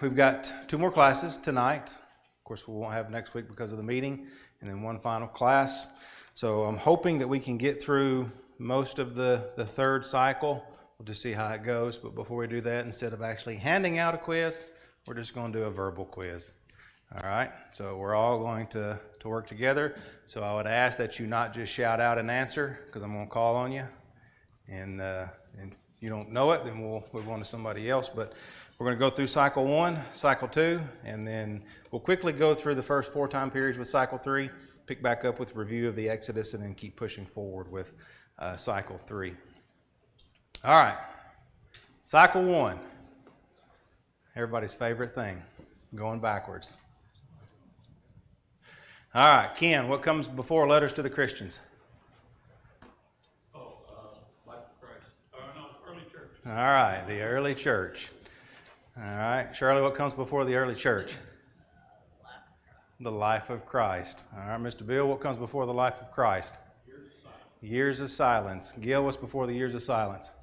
we've got 2 more classes tonight. Of course, we won't have next week because of the meeting, and then 1 final class. So I'm hoping that we can get through most of the third cycle. We'll just see how it goes. But before we do that, instead of actually handing out a quiz, we're just going to do a verbal quiz. All right? So we're all going to work together. So I would ask that you not just shout out an answer, because I'm going to call on you. And if you don't know it, then we'll move on to somebody else. But we're going to go through cycle 1, cycle 2, and then we'll quickly go through the first 4 time periods with cycle 3, pick back up with review of the Exodus, and then keep pushing forward with cycle 3. All right, cycle 1, everybody's favorite thing, going backwards. All right, Ken, what comes before letters to the Christians? Life of Christ. Early church. All right, the early church. All right, Shirley, what comes before the early church? The life of Christ. All right, Mr. Bill, what comes before the life of Christ? Years of silence. Years of silence. Gil, what's before the years of silence?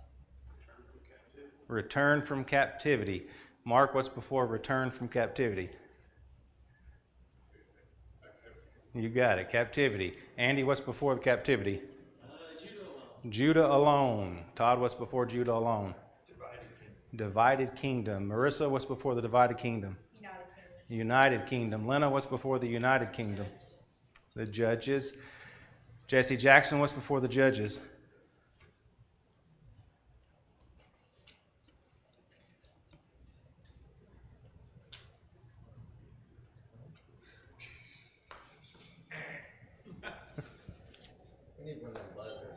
Return from captivity. Mark, what's before return from captivity? You got it, captivity. Andy, what's before the captivity? Judah alone. Todd, what's before Judah alone? Divided kingdom. Marissa, what's before the divided kingdom? United kingdom. Lena, what's before the united kingdom? The judges. Jesse Jackson, what's before the judges?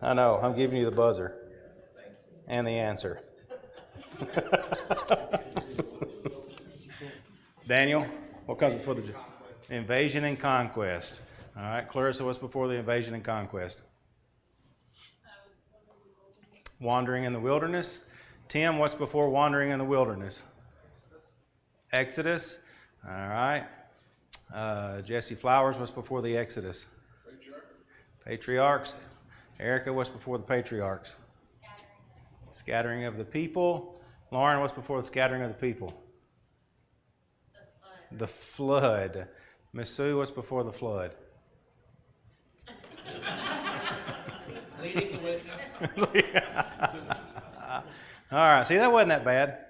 I know, I'm giving you the buzzer and the answer. Daniel, what comes before the invasion and conquest? All right, Clarissa, what's before the invasion and conquest? Wandering in the wilderness. Tim, what's before wandering in the wilderness? Exodus. All right. Jesse Flowers, what's before the Exodus? Patriarchs. Erica, what's before the patriarchs? Scattering of the people. Lauren, what's before the scattering of the people? The flood. Miss Sue, what's before the flood? Leading the witness. All right, see, that wasn't that bad.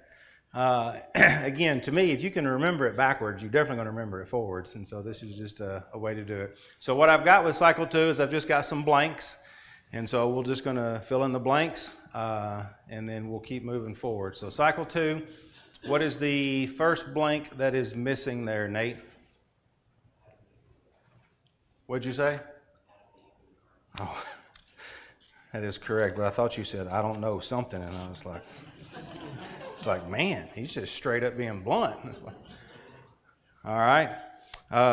Again, to me, if you can remember it backwards, you're definitely going to remember it forwards. And so this is just a way to do it. So what I've got with cycle 2 is I've just got some blanks. And so we're just going to fill in the blanks, and then we'll keep moving forward. So cycle 2, what is the first blank that is missing there, Nate? What'd you say? Oh, that is correct. But I thought you said, I don't know something. And I was like, it's like, man, he's just straight up being blunt. It's like, all right.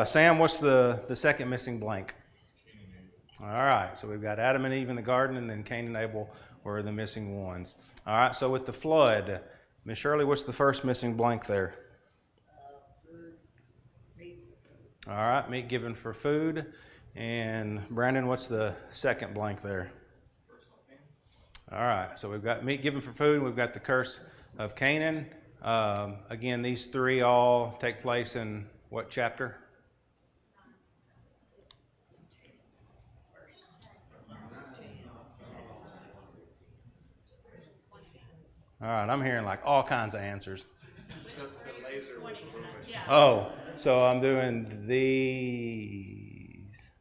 Sam, what's the second missing blank? All right, so we've got Adam and Eve in the garden, and then Cain and Abel were the missing ones. All right, so with the flood, Miss Shirley, what's the first missing blank there? Food, meat. All right, meat given for food. And Brandon, what's the second blank there? All right, so we've got meat given for food, and we've got the curse of Canaan. Again, these 3 all take place in what chapter? All right, I'm hearing like all kinds of answers. Oh, so I'm doing these.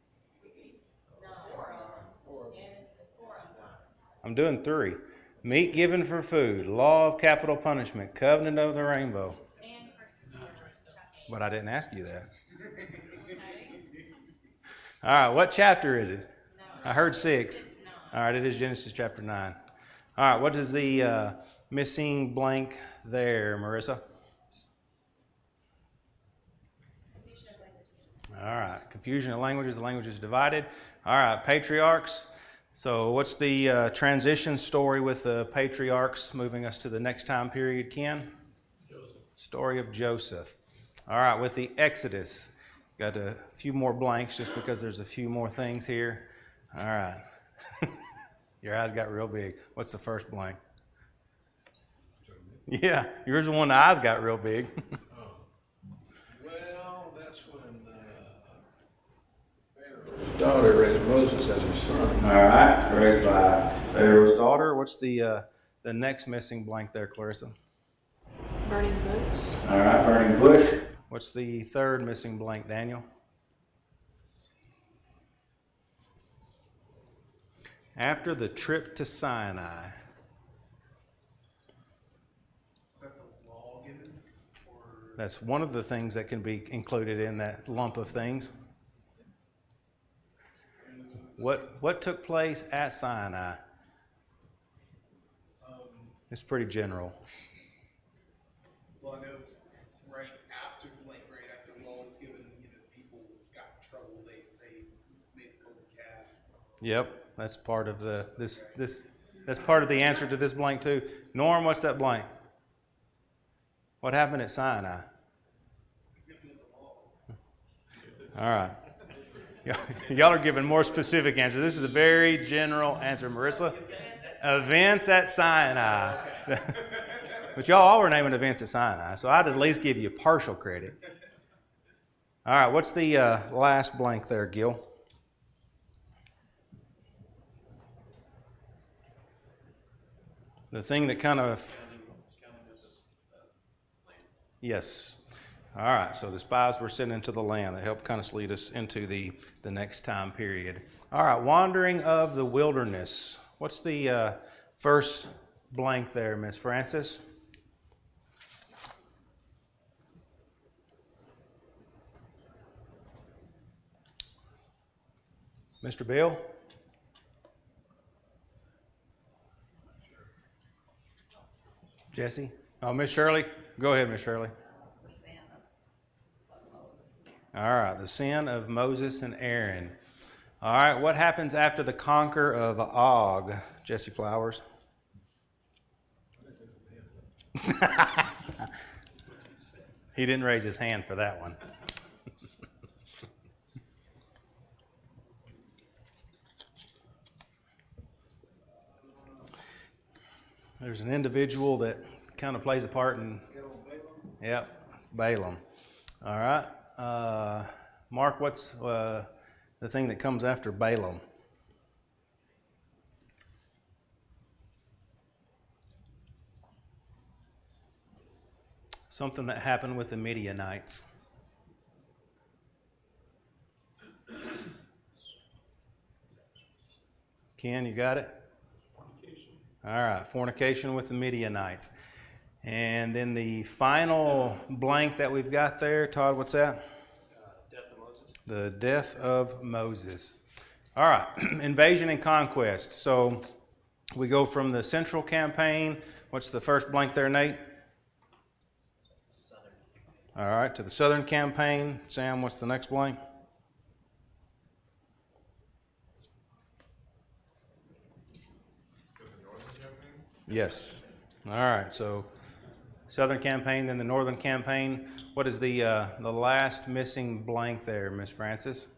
I'm doing 3. Meat given for food, law of capital punishment, covenant of the rainbow. But I didn't ask you that. All right, what chapter is it? I heard 6. All right, it is Genesis chapter 9. All right, what is the missing blank there, Marissa? All right, confusion of languages, the language is divided. All right, patriarchs. So what's the transition story with the patriarchs moving us to the next time period, Ken? Joseph. Story of Joseph. All right, with the Exodus. Got a few more blanks just because there's a few more things here. All right. Your eyes got real big. What's the first blank? Yeah, yours the one the eyes got real big. daughter raised Moses as her son. All right, raised by Pharaoh's daughter. What's the next missing blank there, Clarissa? Burning bush. All right, burning bush. What's the third missing blank, Daniel? After the trip to Sinai. Is that the law given? Or That's one of the things that can be included in that lump of things. What took place at Sinai? It's pretty general. well, I know right after the law was given, people got in trouble. They made the golden calf. Yep, that's part of that's part of the answer to this blank too. Norm, what's that blank? What happened at Sinai? All right. Y'all are giving more specific answers. This is a very general answer. Marissa? Events at Sinai. But y'all all were naming events at Sinai, so I'd at least give you partial credit. All right, what's the last blank there, Gil? The thing that kind of... Yes. All right, so the spies were sent into the land. That helped kind of lead us into the next time period. All right, wandering of the wilderness. What's the first blank there, Miss Francis? Mr. Bill? Jesse? Oh, Miss Shirley? Go ahead, Miss Shirley. The sin of Moses. All right, the sin of Moses and Aaron. All right, what happens after the conquer of Og? Jesse Flowers. He didn't raise his hand for that one. There's an individual that kind of plays a part in... Yep, Balaam. All right. Mark, what's the thing that comes after Balaam? Something that happened with the Midianites. Ken, you got it? All right, fornication with the Midianites. And then the final blank that we've got there, Todd, what's that? Death of Moses. The death of Moses. All right, invasion and conquest. So we go from the central campaign. What's the first blank there, Nate? Southern. All right, to the southern campaign. Sam, what's the next blank? Yes. All right, so southern campaign, then the northern campaign. What is the last missing blank there, Miss Francis?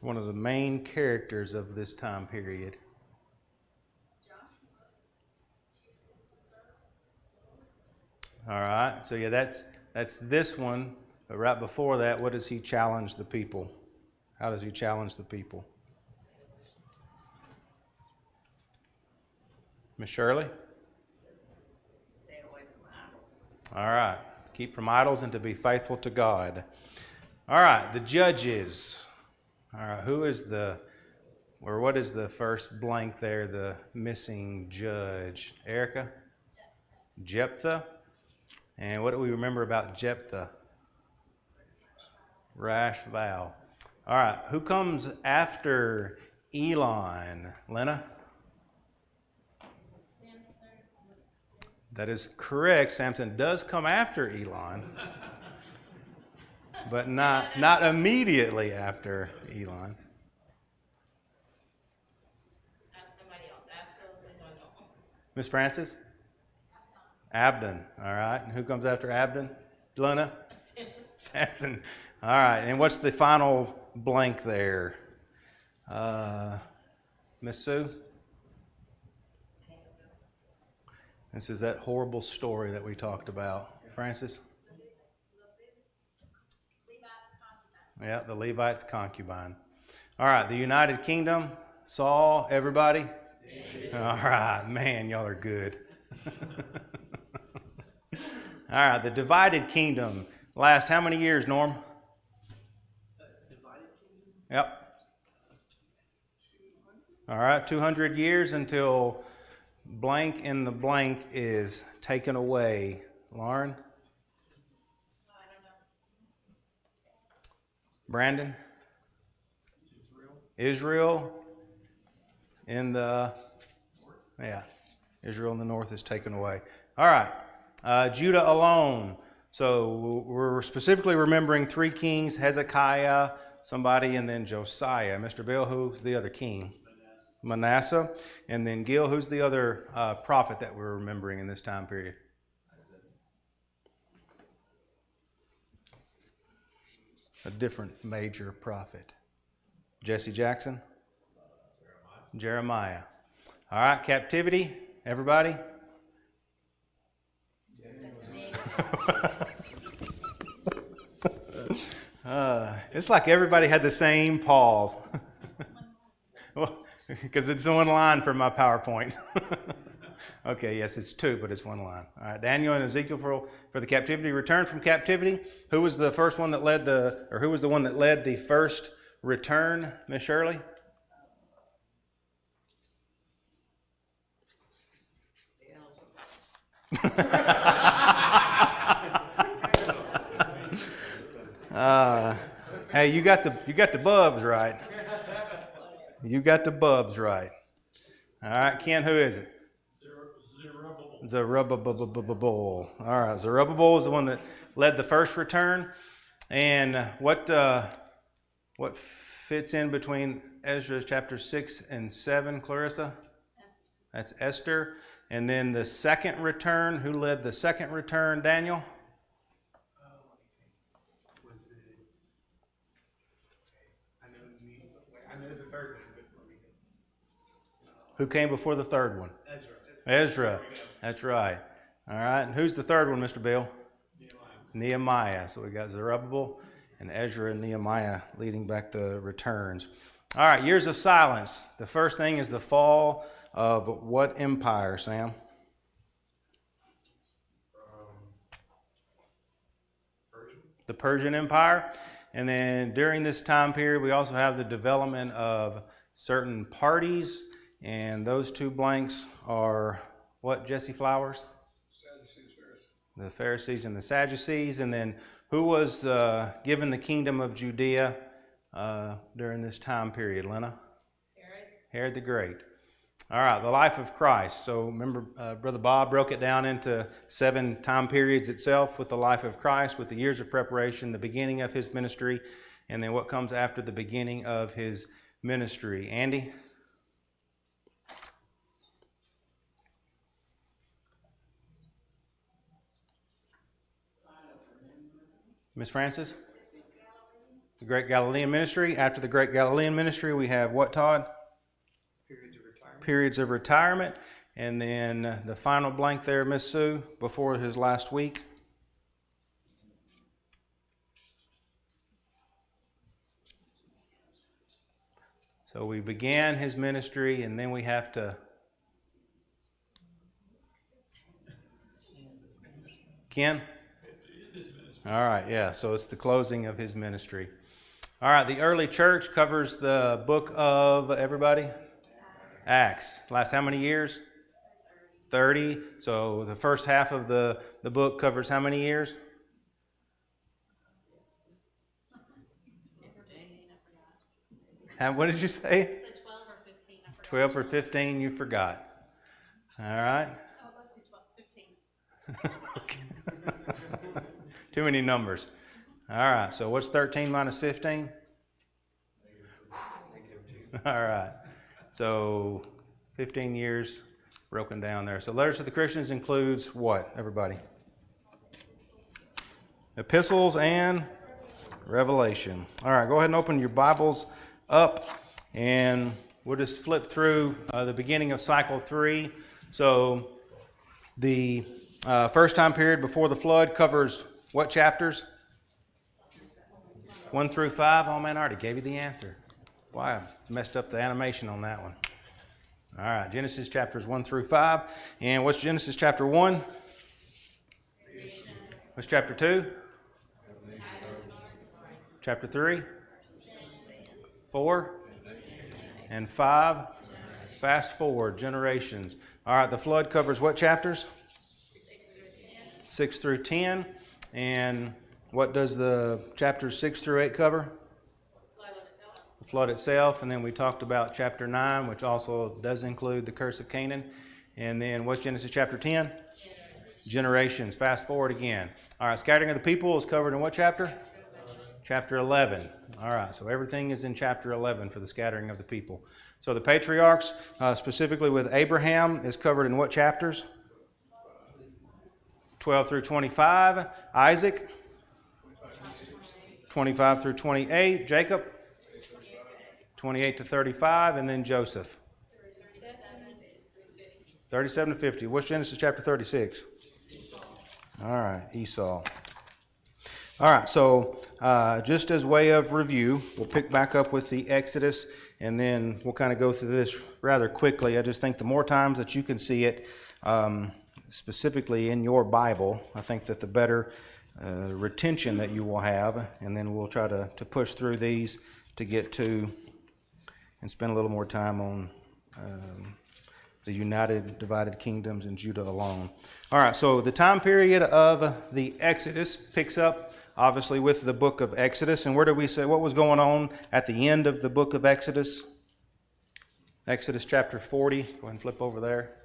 One of the main characters of this time period. All right, so yeah, that's this one. But right before that, what does he challenge the people? How does he challenge the people? Miss Shirley? Stay away from idols. All right. Keep from idols and to be faithful to God. All right. The judges. All right. What is the first blank there? The missing judge. Erica? Jephthah. And what do we remember about Jephthah? Rash vow. All right. Who comes after Elon? Lena? That is correct. Samson does come after Elon, but not immediately after Elon. Ask somebody else. Absolutely no. Miss Francis? Abdon. All right. And who comes after Abdon? Lena? Samson. All right. And what's the final blank there? Miss Sue? This is that horrible story that we talked about. Francis? Yeah, the Levite's concubine. All right, the United Kingdom. Saul, everybody? All right, man, y'all are good. All right, the divided kingdom. Last how many years, Norm? Yep. All right, 200 years until blank in the blank is taken away. Lauren? Brandon? Israel in the, Israel in the north is taken away. All right, Judah alone. So we're specifically remembering three kings, Hezekiah, somebody, and then Josiah. Mr. Bill, who's the other king? Manasseh. And then Gil, who's the other prophet that we're remembering in this time period? A different major prophet. Jesse Jackson? Jeremiah. All right, captivity, everybody? It's like everybody had the same pause. Because it's one line for my PowerPoint. Okay, yes, it's two, but it's one line. All right, Daniel and Ezekiel for the captivity. Return from captivity. Who was the first one that led who was the one that led the first return, Miss Shirley? Hey, you got the bubs right. You got the bubs right. All right, Ken, who is it? Zerubbabel. All right, Zerubbabel is the one that led the first return. And what fits in between Ezra chapter 6 and 7, Clarissa? Esther. That's Esther. And then the second return, who led the second return, Daniel? Was it? I know the third one, but let me guess. Who came before the third one? Ezra. That's right. All right. And who's the third one, Mr. Bill? Nehemiah. So we got Zerubbabel and Ezra and Nehemiah leading back the returns. All right. Years of silence. The first thing is the fall of what empire, Sam? The Persian Empire. And then during this time period, we also have the development of certain parties. And those two blanks are what, Jesse Flowers? Sadducees, Pharisees. The Pharisees and the Sadducees. And then who was given the kingdom of Judea during this time period, Lena? Herod the Great. All right, the life of Christ. So remember, Brother Bob broke it down into 7 time periods itself with the life of Christ, with the years of preparation, the beginning of his ministry, and then what comes after the beginning of his ministry. Andy? Miss Francis? The Great Galilean Ministry. After the Great Galilean Ministry, we have what, Todd? Periods of retirement. And then the final blank there, Miss Sue, before his last week. So we began his ministry, and then we have to... Ken? All right, yeah, so it's the closing of his ministry. All right, the early church covers the book of, everybody? Acts. Last how many years? 30. So the first half of the book covers how many years? 15, what did you say? I said 12 or 15. I forgot. 12 or 15, you forgot. All right. Oh, it must be 12, 15. Okay. Too many numbers. All right, so what's 13 minus 15? All right, so 15 years broken down there. So letters to the Christians includes what, everybody? Epistles and Revelation. All right, go ahead and open your Bibles up, and we'll just flip through the beginning of cycle 3. So The first time period before the flood covers what chapters? 1 through 5. Oh man, I already gave you the answer. Why, I messed up the animation on that one. All right, Genesis chapters 1 through 5. And what's Genesis chapter 1? What's chapter 2? Chapter 3? 4? And 5? Fast forward, generations. All right, the flood covers what chapters? 6 through 10. And what does the chapters 6 through 8 cover? The flood itself. And then we talked about chapter 9, which also does include the curse of Canaan. And then what's Genesis chapter 10? Generations. Fast forward again. All right, scattering of the people is covered in what chapter? Chapter 11. All right, so everything is in chapter 11 for the scattering of the people. So the patriarchs, specifically with Abraham, is covered in what chapters? 12 through 25. Isaac? 25 through 28. Jacob? 28 to 35. And then Joseph? 37 to 50. What's Genesis chapter 36? All right, Esau. All right, so just as way of review, we'll pick back up with the Exodus, and then we'll kind of go through this rather quickly. I just think the more times that you can see it, specifically in your Bible, I think that the better retention that you will have, and then we'll try to push through these to get to and spend a little more time on the united, divided kingdoms and Judah alone. All right, so the time period of the Exodus picks up, obviously, with the book of Exodus. And where did we say what was going on at the end of the book of Exodus? Exodus chapter 40. Go ahead and flip over there.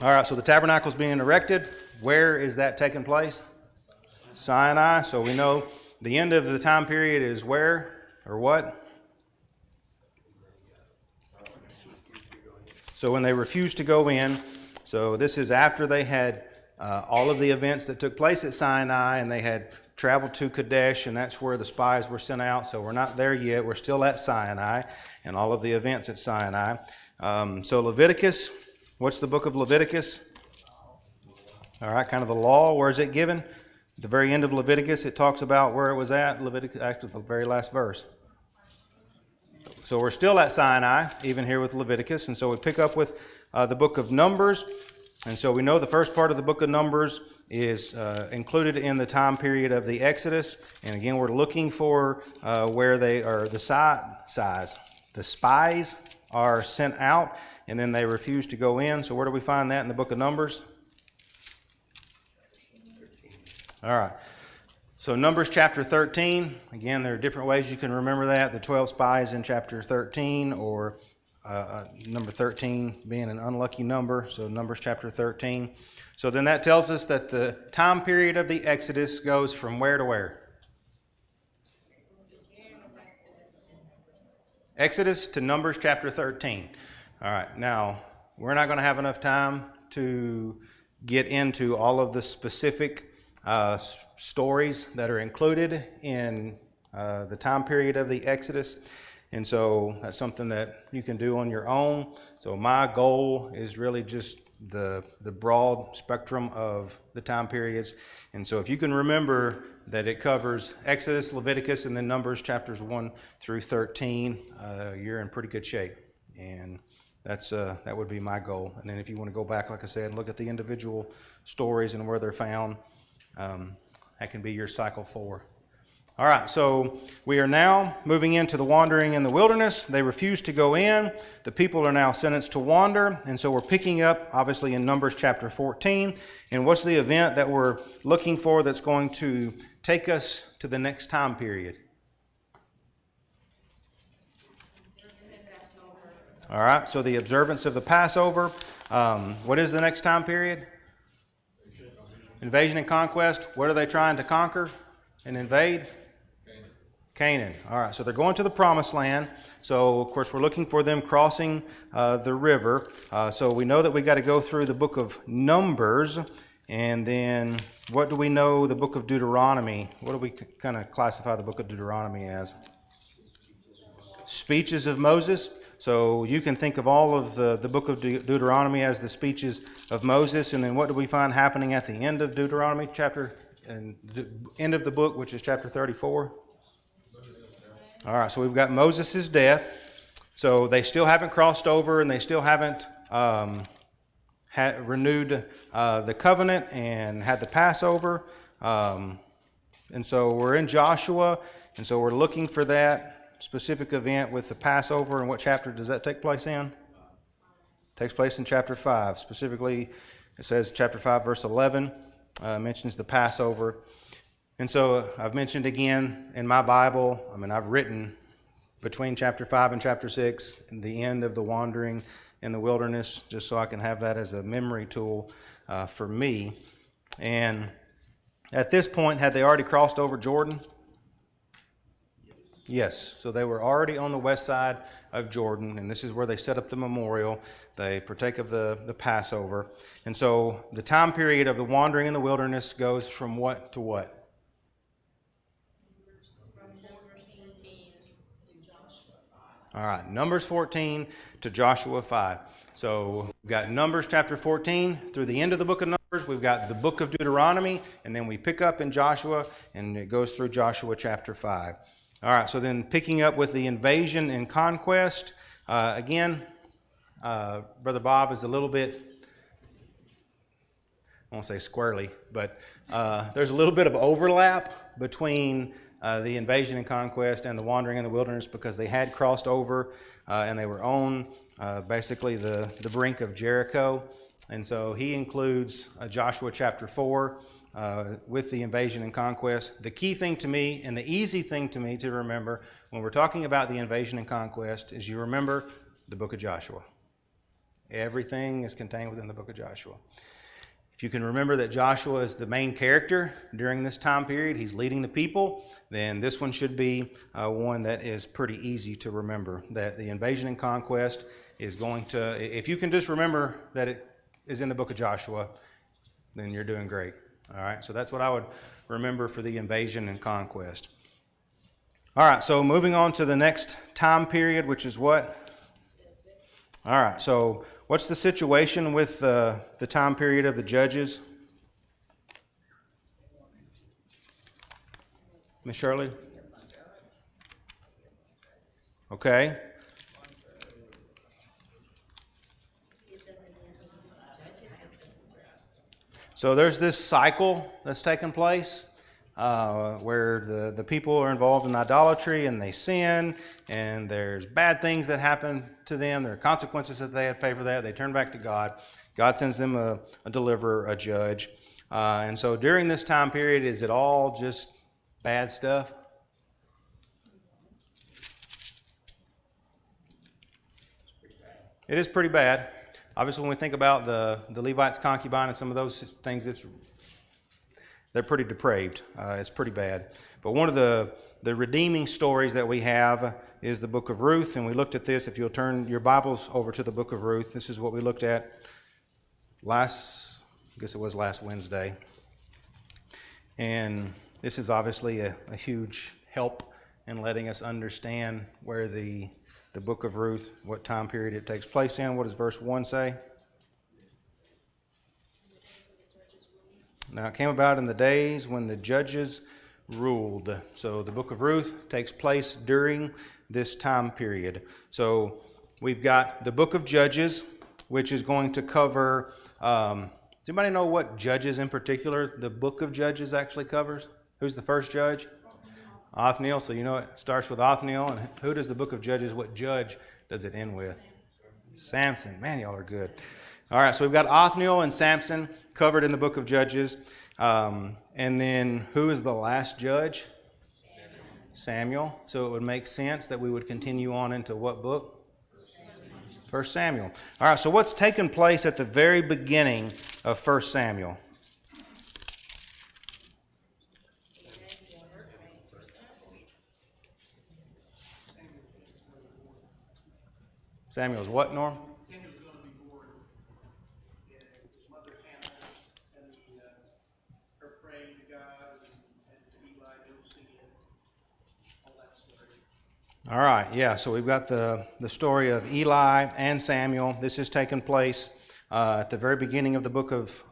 All right, so the tabernacle is being erected. Where is that taking place? Sinai. So we know the end of the time period is where or what? So when they refused to go in, so this is after they had all of the events that took place at Sinai, and they had traveled to Kadesh, and that's where the spies were sent out. So we're not there yet. We're still at Sinai and all of the events at Sinai. So Leviticus, what's the book of Leviticus? All right, kind of the law. Where is it given? At the very end of Leviticus, it talks about where it was at. Leviticus, actually the very last verse. So we're still at Sinai, even here with Leviticus. And so we pick up with the book of Numbers. And so we know the first part of the book of Numbers is included in the time period of the Exodus. And again, we're looking for where they are, the spies are sent out, and then they refuse to go in. So where do we find that in the book of Numbers? All right. So Numbers chapter 13, again, there are different ways you can remember that. The 12 spies in chapter 13, or number 13 being an unlucky number, so Numbers chapter 13. So then that tells us that the time period of the Exodus goes from where to where? Exodus to Numbers chapter 13. All right, now, we're not going to have enough time to get into all of the specific stories that are included in the time period of the Exodus. And so that's something that you can do on your own. So my goal is really just the broad spectrum of the time periods. And so if you can remember that it covers Exodus, Leviticus, and then Numbers chapters 1 through 13, you're in pretty good shape. And that would be my goal. And then if you want to go back, like I said, look at the individual stories and where they're found, that can be your cycle 4. All right, so we are now moving into the wandering in the wilderness. They refuse to go in. The people are now sentenced to wander. And so we're picking up, obviously, in Numbers chapter 14. And what's the event that we're looking for that's going to take us to the next time period? All right, so the observance of the Passover. What is the next time period? Invasion and conquest. What are they trying to conquer and invade? Canaan. All right, so they're going to the promised land. So, of course, we're looking for them crossing the river. So we know that we got to go through the book of Numbers. And then what do we know the book of Deuteronomy? What do we kind of classify the book of Deuteronomy as? speeches of Moses. So you can think of all of the book of Deuteronomy as the speeches of Moses. And then what do we find happening at the end of Deuteronomy chapter, and the end of the book, which is chapter 34? All right, so we've got Moses' death. So they still haven't crossed over, and they still haven't renewed the covenant and had the Passover. And so we're in Joshua, and so we're looking for that specific event with the Passover. And what chapter does that take place in? It takes place in chapter 5. Specifically, it says chapter 5, verse 11, mentions the Passover. And so I've mentioned again in my Bible, I've written between chapter 5 and chapter 6, the end of the wandering in the wilderness, just so I can have that as a memory tool for me. And at this point, had they already crossed over Jordan? Yes. So they were already on the west side of Jordan, and this is where they set up the memorial. They partake of the Passover. And so the time period of the wandering in the wilderness goes from what to what? All right, Numbers 14 to Joshua 5. So we've got Numbers chapter 14 through the end of the book of Numbers. We've got the book of Deuteronomy, and then we pick up in Joshua, and it goes through Joshua chapter 5. All right, so then picking up with the invasion and conquest. Again, Brother Bob is a little bit, I won't say squirrely, but there's a little bit of overlap between the invasion and conquest and the wandering in the wilderness, because they had crossed over and they were on basically the brink of Jericho. And so he includes Joshua chapter 4 with the invasion and conquest. The key thing to me and the easy thing to me to remember when we're talking about the invasion and conquest is you remember the book of Joshua. Everything is contained within the book of Joshua. If you can remember that Joshua is the main character during this time period, he's leading the people, then this one should be one that is pretty easy to remember. That the invasion and conquest is going to, if you can just remember that it is in the book of Joshua, then you're doing great. All right, so that's what I would remember for the invasion and conquest. All right, so moving on to the next time period, which is what? All right, so what's the situation with the time period of the judges? Miss Shirley? Okay. So there's this cycle that's taking place where the people are involved in idolatry and they sin, and there's bad things that happen to them. There are consequences that they have to pay for that. They turn back to God. God sends them a deliverer, a judge. And so during this time period, is it all just bad stuff? It is pretty bad. Obviously, when we think about the Levite's concubine and some of those things, they're pretty depraved. It's pretty bad. But one of the redeeming stories that we have is the book of Ruth, and we looked at this. If you'll turn your Bibles over to the book of Ruth, this is what we looked at last Wednesday. And this is obviously a huge help in letting us understand where the book of Ruth, what time period it takes place in. What does verse 1 say? Now it came about in the days when the judges ruled. So the book of Ruth takes place during this time period. So we've got the book of Judges, which is going to cover, does anybody know what Judges in particular the book of Judges actually covers? Who's the first judge? Othniel. So you know it starts with Othniel. And who does the book of Judges, what judge does it end with? Samson. Man, y'all are good. All right, so we've got Othniel and Samson covered in the book of Judges. And then who is the last judge? Samuel. So it would make sense that we would continue on into what book? 1 Samuel. All right, so what's taken place at the very beginning of 1 Samuel? Samuel's what, Norm? Samuel's going to be born, and his mother Hannah, and her praying to God, and Eli, you'll see it, all that story. All right, yeah, so we've got the story of Eli and Samuel. This has taken place at the very beginning of the book of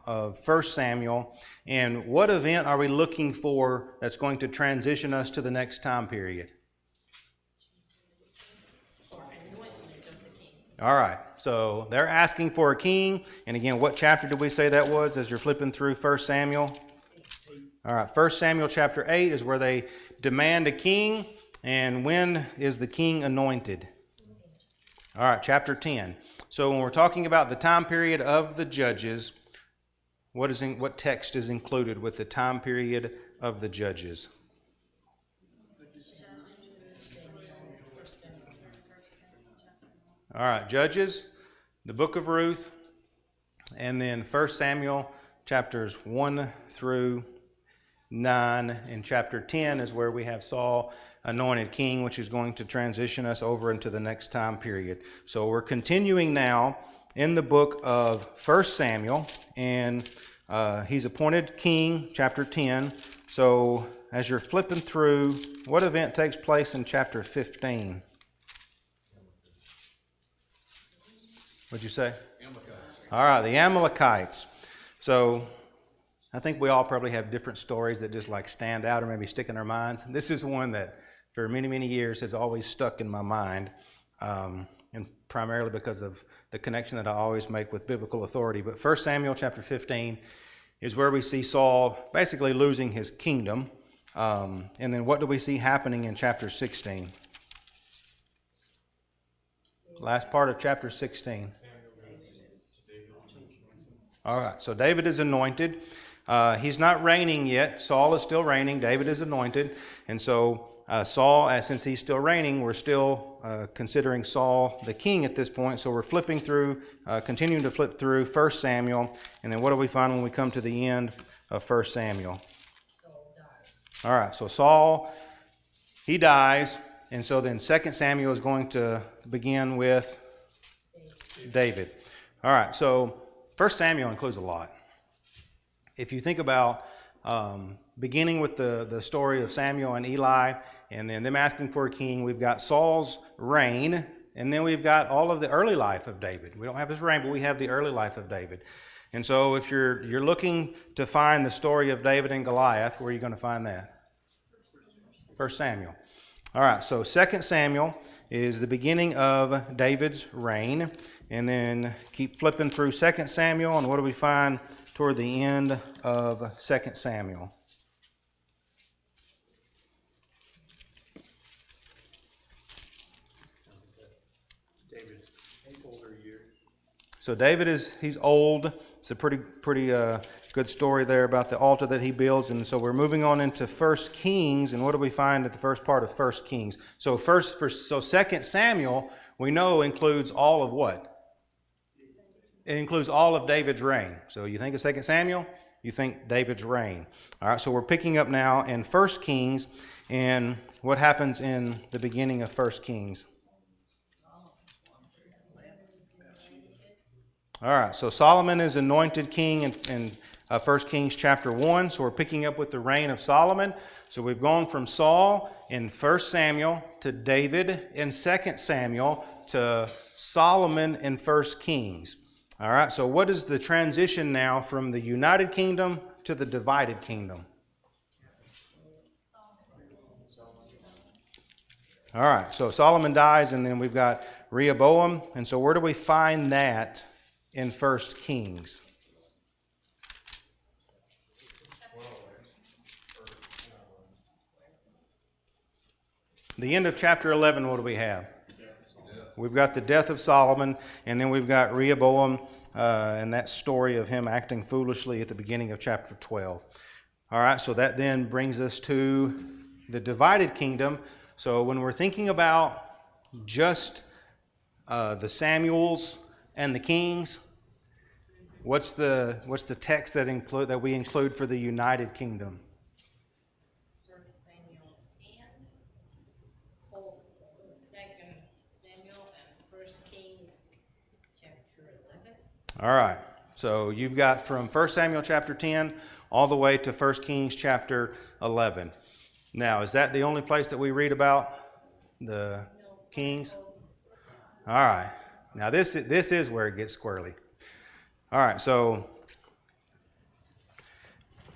1 Samuel. And what event are we looking for that's going to transition us to the next time period? All right, so they're asking for a king. And again, what chapter did we say that was as you're flipping through 1 Samuel? All right, 1 Samuel chapter 8 is where they demand a king. And when is the king anointed? All right, chapter 10. So when we're talking about the time period of the judges, what text is included with the time period of the judges? All right, Judges, the book of Ruth, and then 1 Samuel chapters 1 through 9. And chapter 10 is where we have Saul anointed king, which is going to transition us over into the next time period. So we're continuing now in the book of 1 Samuel, and he's appointed king, chapter 10. So as you're flipping through, what event takes place in chapter 15? What'd you say? Amalekites. All right, the Amalekites. So I think we all probably have different stories that just like stand out or maybe stick in our minds. This is one that for many, many years has always stuck in my mind, and primarily because of the connection that I always make with biblical authority. But 1 Samuel chapter 15 is where we see Saul basically losing his kingdom. And then what do we see happening in chapter 16? Last part of chapter 16. All right, so David is anointed. He's not reigning yet. Saul is still reigning. David is anointed. And so Saul, since he's still reigning, we're still considering Saul the king at this point. So we're flipping through, continuing to flip through 1 Samuel. And then what do we find when we come to the end of 1 Samuel? Saul dies. All right, so Saul, he dies. And so then 2 Samuel is going to begin with David. All right, so 1 Samuel includes a lot. If you think about beginning with the story of Samuel and Eli, and then them asking for a king, we've got Saul's reign, and then we've got all of the early life of David. We don't have his reign, but we have the early life of David. And so if you're looking to find the story of David and Goliath, where are you going to find that? 1 Samuel. All right, so 2 Samuel is the beginning of David's reign. And then keep flipping through 2 Samuel, and what do we find toward the end of 2 Samuel? David's older years. So David he's old. It's a pretty good story there about the altar that he builds. And so we're moving on into 1 Kings, and what do we find at the first part of 1 Kings? So 2 Samuel, we know includes all of what? It includes all of David's reign. So you think of 2 Samuel, you think David's reign. All right, so we're picking up now in 1 Kings, and what happens in the beginning of 1 Kings? All right, so Solomon is anointed king in 1 Kings chapter 1. So we're picking up with the reign of Solomon. So we've gone from Saul in 1 Samuel to David in 2 Samuel to Solomon in 1 Kings. All right, so what is the transition now from the united kingdom to the divided kingdom? All right, so Solomon dies, and then we've got Rehoboam. And so where do we find that in 1 Kings? The end of chapter 11, what do we have? We've got the death of Solomon, and then we've got Rehoboam and that story of him acting foolishly at the beginning of chapter 12. All right, so that then brings us to the divided kingdom. So when we're thinking about just the Samuels and the kings, what's the text that we include for the united kingdom? 1 Samuel 10, 2 Samuel, and 1 Kings chapter 11. All right. So you've got from 1 Samuel chapter 10 all the way to 1 Kings chapter 11. Now, is that the only place that we read about the No, Kings? Chronicles. All right. Now this is where it gets squirrely. All right, so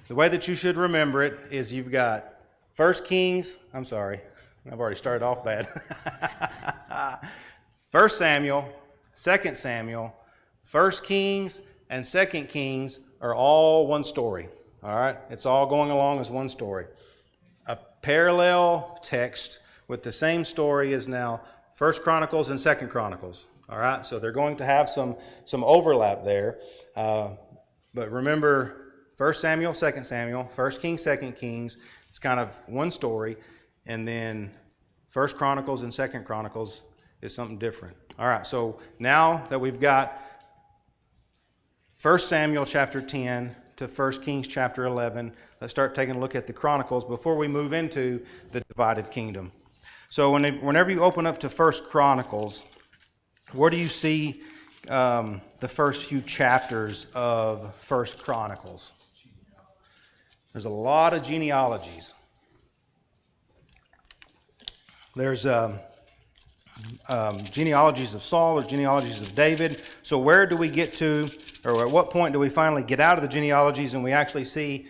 the way that you should remember it is you've got First Kings. I'm sorry, I've already started off bad. First Samuel, Second Samuel, First Kings, and Second Kings are all one story. All right, it's all going along as one story. A parallel text with the same story is now First Chronicles and Second Chronicles. All right, so they're going to have some overlap there. But remember, First Samuel, Second Samuel, First Kings, Second Kings. It's kind of one story, and then First Chronicles and Second Chronicles is something different. All right, so now that we've got First Samuel chapter 10 to First Kings chapter 11, let's start taking a look at the Chronicles before we move into the divided kingdom. So whenever you open up to First Chronicles, where do you see the first few chapters of First Chronicles? There's a lot of genealogies. There's genealogies of Saul, there's genealogies of David. So where do we get to, or at what point do we finally get out of the genealogies and we actually see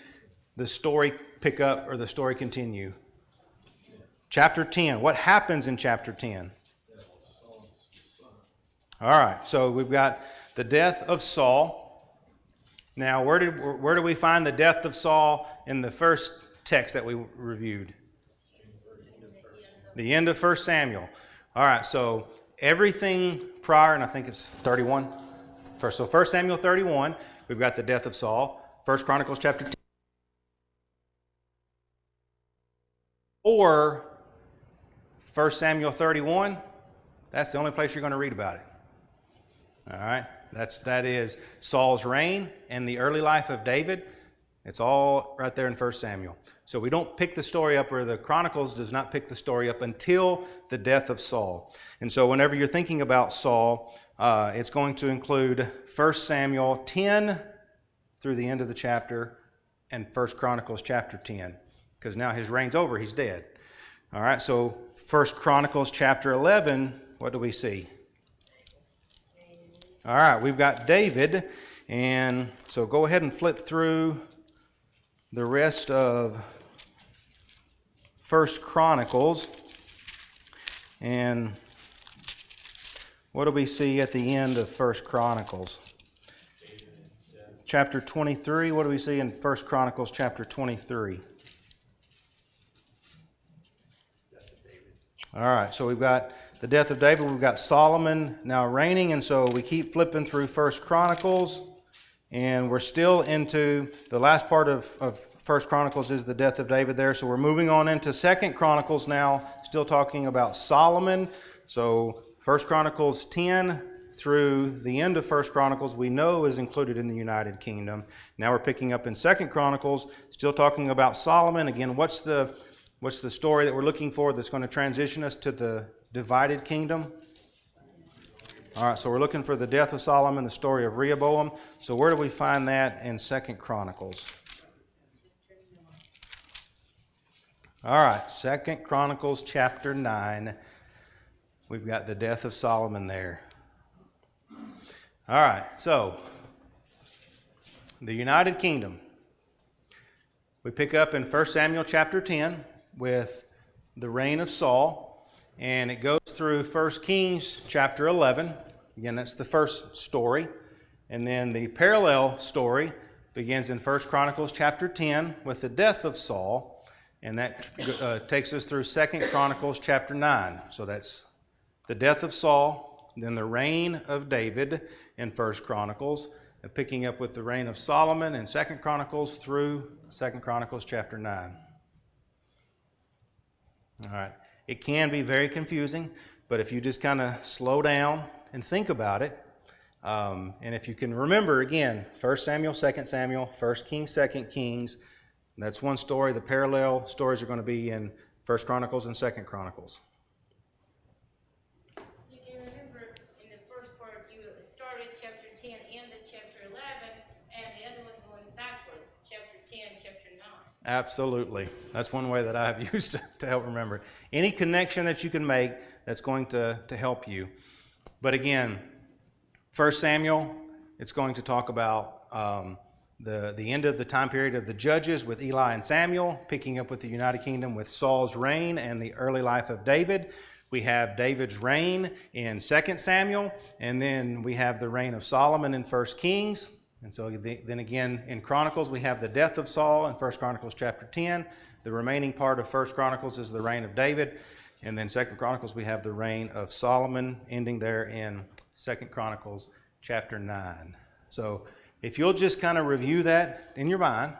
the story pick up or the story continue? Chapter 10. What happens in chapter 10? All right, so we've got the death of Saul. Now, where do we find the death of Saul in the first text that we reviewed? The end of 1 Samuel. All right, so everything prior, and I think it's 31. So 1 Samuel 31, we've got the death of Saul. 1 Chronicles chapter 10. Or 1 Samuel 31, that's the only place you're going to read about it. All right, that is Saul's reign and the early life of David. It's all right there in 1 Samuel. So we don't pick the story up, or the Chronicles does not pick the story up until the death of Saul. And so whenever you're thinking about Saul, it's going to include 1 Samuel 10 through the end of the chapter and 1 Chronicles chapter 10, because now his reign's over, he's dead. All right, so 1 Chronicles chapter 11, what do we see? All right, we've got David, and so go ahead and flip through the rest of 1 Chronicles, and what do we see at the end of 1 Chronicles? Chapter 23, what do we see in 1 Chronicles chapter 23? All right, so we've got the death of David, we've got Solomon now reigning, and so we keep flipping through 1 Chronicles, and we're still into the last part of 1 Chronicles is the death of David there, so we're moving on into 2 Chronicles now, still talking about Solomon. So 1 Chronicles 10 through the end of 1 Chronicles we know is included in the United Kingdom. Now we're picking up in 2 Chronicles, still talking about Solomon. Again, what's the story that we're looking for that's going to transition us to the divided kingdom? All right, so we're looking for the death of Solomon, the story of Rehoboam. So where do we find that in 2 Chronicles? All right, 2 Chronicles chapter 9. We've got the death of Solomon there. All right, so the United Kingdom. We pick up in 1 Samuel chapter 10 with the reign of Saul. And it goes through 1 Kings chapter 11. Again, that's the first story. And then the parallel story begins in 1 Chronicles chapter 10 with the death of Saul. And that takes us through 2 Chronicles chapter 9. So that's the death of Saul, then the reign of David in 1 Chronicles, and picking up with the reign of Solomon in 2 Chronicles through 2 Chronicles chapter 9. All right. It can be very confusing, but if you just kind of slow down and think about it, and if you can remember, again, 1 Samuel, 2 Samuel, 1 Kings, 2 Kings, that's one story. The parallel stories are going to be in 1 Chronicles and 2 Chronicles. You can remember in the first part you started chapter 10, ended chapter 11, and the other one going backwards, chapter 10, chapter 9. Absolutely. That's one way that I have used to help remember. Any connection that you can make that's going to help you. But again, 1 Samuel, it's going to talk about the end of the time period of the judges with Eli and Samuel, picking up with the United Kingdom with Saul's reign and the early life of David. We have David's reign in 2 Samuel, and then we have the reign of Solomon in 1 Kings. And so then again in Chronicles, we have the death of Saul in 1 Chronicles chapter 10. The remaining part of 1 Chronicles is the reign of David. And then 2 Chronicles, we have the reign of Solomon, ending there in 2 Chronicles chapter 9. So if you'll just kind of review that in your mind,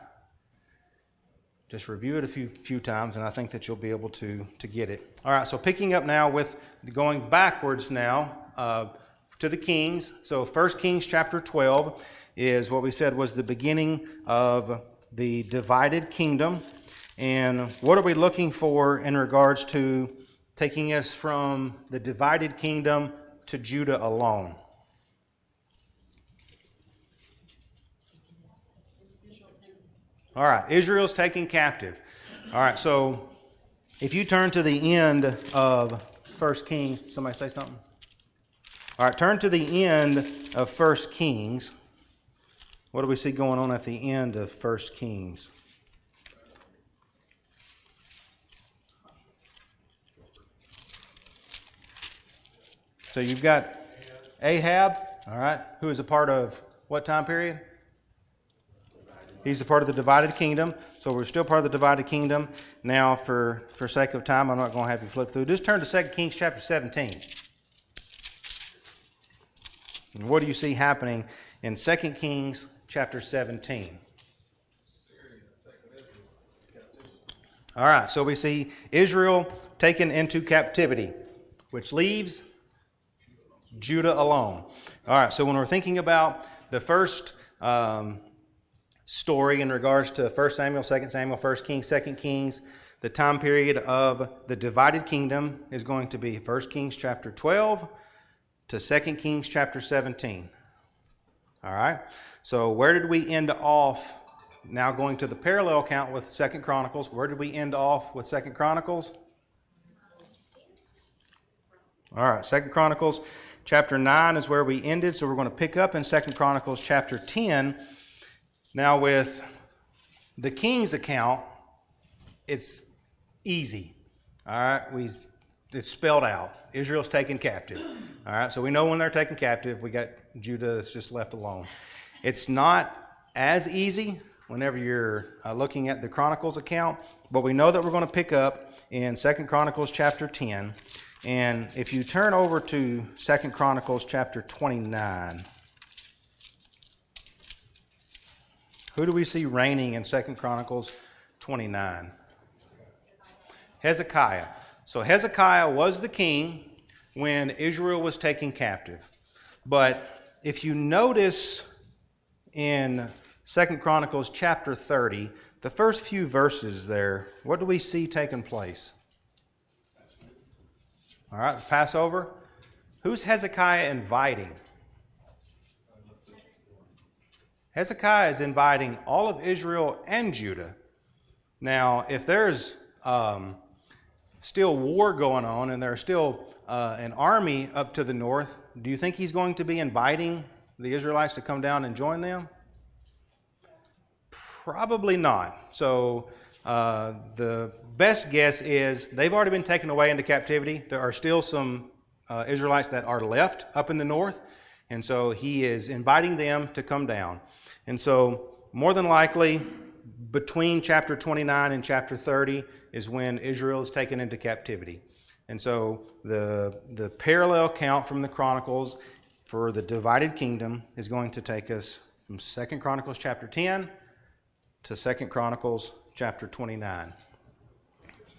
just review it a few times, and I think that you'll be able to get it. All right, so picking up now with going backwards now to the Kings. So 1 Kings chapter 12 is what we said was the beginning of the divided kingdom. And what are we looking for in regards to taking us from the divided kingdom to Judah alone? All right, Israel's taken captive. All right, so if you turn to the end of 1 Kings, somebody say something? All right, turn to the end of 1 Kings. What do we see going on at the end of 1 Kings? So you've got Ahab, all right, who is a part of what time period? He's a part of the divided kingdom. So we're still part of the divided kingdom. Now, for sake of time, I'm not going to have you flip through. Just turn to 2 Kings chapter 17. And what do you see happening in 2 Kings chapter 17? All right, so we see Israel taken into captivity, which leaves Judah alone. All right, so when we're thinking about the first story in regards to 1 Samuel, 2 Samuel, 1 Kings, 2 Kings, the time period of the divided kingdom is going to be 1 Kings chapter 12 to 2 Kings chapter 17. All right, so where did we end off? Now going to the parallel count with 2 Chronicles, where did we end off with 2 Chronicles? All right, 2 Chronicles chapter 9 is where we ended, so we're going to pick up in 2 Chronicles chapter 10. Now with the king's account, it's easy. All right, it's spelled out. Israel's taken captive. All right, so we know when they're taken captive, we got Judah that's just left alone. It's not as easy whenever you're looking at the Chronicles account, but we know that we're going to pick up in 2 Chronicles chapter 10. And if you turn over to 2 Chronicles chapter 29, who do we see reigning in 2 Chronicles 29? Hezekiah. So Hezekiah was the king when Israel was taken captive. But if you notice in 2 Chronicles chapter 30, the first few verses there, what do we see taking place? All right, the Passover. Who's Hezekiah inviting? Hezekiah is inviting all of Israel and Judah. Now, if there's still war going on and there's still an army up to the north, do you think he's going to be inviting the Israelites to come down and join them? Probably not. So the best guess is they've already been taken away into captivity. There are still some Israelites that are left up in the north, and so he is inviting them to come down. And so more than likely, between chapter 29 and chapter 30 is when Israel is taken into captivity. And so the parallel count from the Chronicles for the divided kingdom is going to take us from 2 Chronicles chapter 10 to 2 Chronicles chapter 29.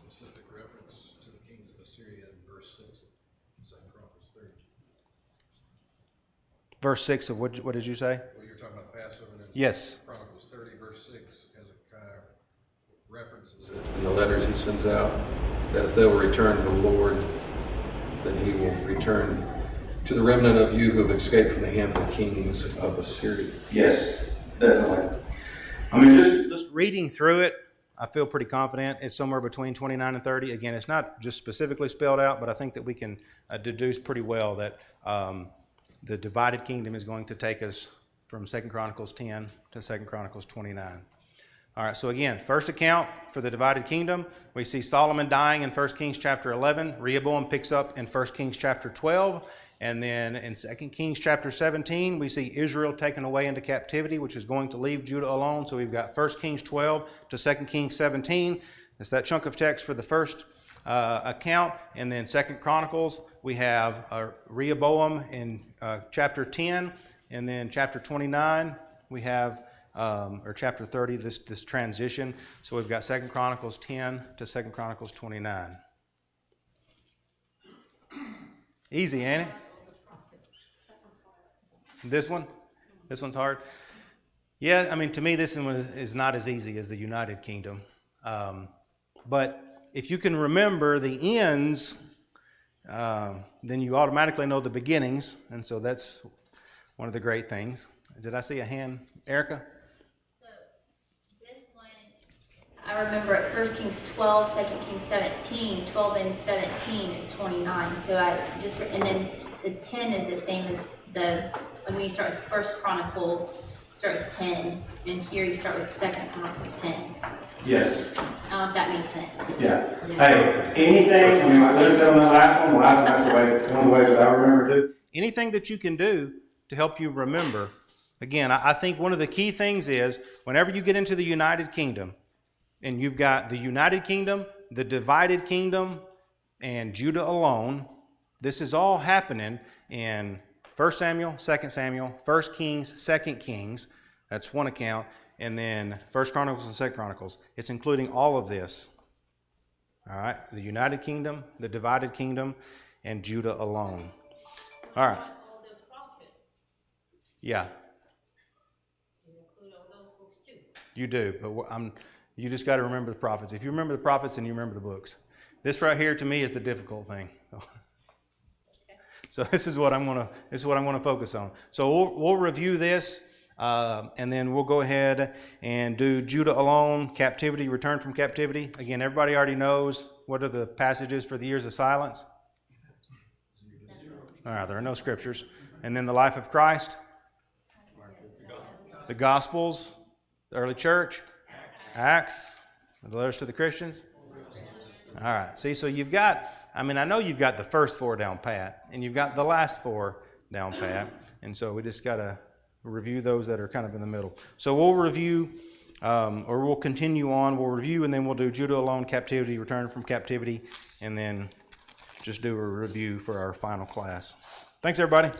Specific reference to the kings of Assyria in verse 6 of 2 Chronicles 30. Verse 6 of what did you say? Well, you're talking about Passover and then Yes. Chronicles 30, verse 6, Hezekiah references it in the letters he sends out, that if they will return to the Lord, then he will return to the remnant of you who have escaped from the hand of the kings of Assyria. Yes, definitely. I mean, just reading through it, I feel pretty confident it's somewhere between 29 and 30. Again, it's not just specifically spelled out, but I think that we can deduce pretty well that the divided kingdom is going to take us from 2 Chronicles 10 to 2 Chronicles 29. All right, so again, first account for the divided kingdom, we see Solomon dying in 1 Kings chapter 11. Rehoboam picks up in 1 Kings chapter 12. And then in 2 Kings chapter 17, we see Israel taken away into captivity, which is going to leave Judah alone. So we've got 1 Kings 12 to 2 Kings 17. That's that chunk of text for the first account. And then 2 Chronicles, we have Rehoboam in chapter 10. And then chapter 29, we have or chapter 30, this transition. So we've got 2 Chronicles 10 to 2 Chronicles 29. Easy, ain't it? This one's hard. Yeah, I mean, to me, this one is not as easy as the United Kingdom. But if you can remember the ends, then you automatically know the beginnings. And so that's one of the great things. Did I see a hand? Erica? I remember at 1 Kings 12, 2 Kings 17, 12 and 17 is 29. So and then the 10 is the same as when you start with 1 Chronicles, you start with 10, and here you start with 2 Chronicles 10. Yes. If that makes sense. Yeah. Hey, anything, I mean, like Liz said on that last one, that's one of the ways that I remember too. Anything that you can do to help you remember. Again, I think one of the key things is whenever you get into the United Kingdom, and you've got the United Kingdom, the divided kingdom, and Judah alone. This is all happening in 1 Samuel, 2 Samuel, 1 Kings, 2 Kings. That's one account. And then 1 Chronicles and 2 Chronicles. It's including all of this. All right? The United Kingdom, the divided kingdom, and Judah alone. All right. All the prophets. Yeah, You include all those books too. you do. But you just got to remember the prophets. If you remember the prophets, then you remember the books. This right here to me is the difficult thing. So this is what I'm going to focus on. So we'll review this, and then we'll go ahead and do Judah alone, captivity, return from captivity. Again, everybody already knows what are the passages for the years of silence. All right, there are no scriptures. And then the life of Christ, the Gospels, the early church, Acts, the letters to the Christians. All right. See, so you've got, I know you've got the first four down pat, and you've got the last four down pat. And so we just got to review those that are kind of in the middle. So we'll review, or we'll continue on. We'll review, and then we'll do Judah alone, captivity, return from captivity, and then just do a review for our final class. Thanks, everybody.